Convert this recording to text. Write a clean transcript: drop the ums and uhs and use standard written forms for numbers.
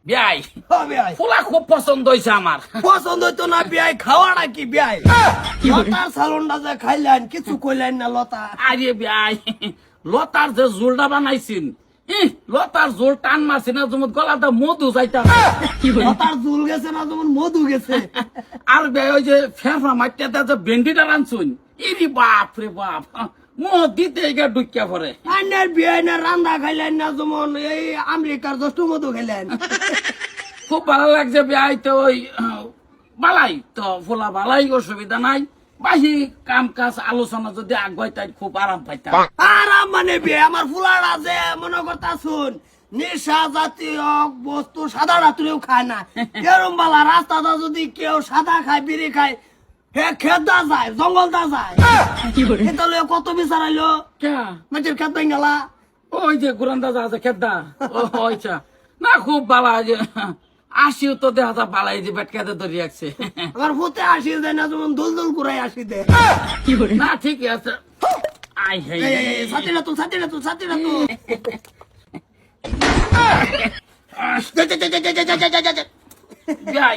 বিয়াই ও বিয়াই ফুলা খুব পছন্দ হয়েছে আমার। পছন্দ হইতো না বিয়াই, খাওয়াটা কি বিয়াই? লতার সালনটা যে খাইলেন কিছু কইলেন না লতা। আরে বিয়াই লতার যে জোলটা বানাইছিন, লতার জোল টান মারছি না তুমি গলাটা মধু যাইতা। লতার জুল গেছে না যেমন মধু গেছে। আর বিয়াই ওই যে ফেফড়া মাটিটা যে ভেন্ডিটা রানছুন, ইরি বাপ রে বাপ, মুহ দিতে গিয়ে ঢুকিয়া পড়ে। আইনের বিয়াই না রান্দা খাইলেন না যেমন এই আমেরিকার দষ্ট মধু খাইলেন। খুব ভালো লাগছে বিয়াই। তো ওই বালাই তো ফুলা বালাই, অসুবিধা নাই। বাহি কাম কাজ আলোচনা যদি আগুয়াই তাই খুব আরাম পাইতাম। আরাম মানে বিয়ে আমার ফুলারা যে মনে করতা শুন নেশা জাতীয় বস্তু সাদা রাত্রেও খায় না। এরম বালা রাস্তাটা যদি কেউ সাদা খায় বিড়ি খায়, হে খেদা যায় জঙ্গলটা যায়। তাহলে কত বিচারাইলো ক্যা মাটির খেত ভেঙে গেলা। ওই যে গুরান্দা যা আছে খেদ্দা, ও আচ্ছা না খুব বালা। যে আসিও তো দেখা যা বালাই যে বেটকাতে ধরে রাখছে। আমার ফুতে আসি যায় না যেমন দুল দুল ঘুরাই আসি দে। না ঠিক আছে। আই হে ছাতিরা তো ছাতিরা তো ছাতিরা তো বিয়াই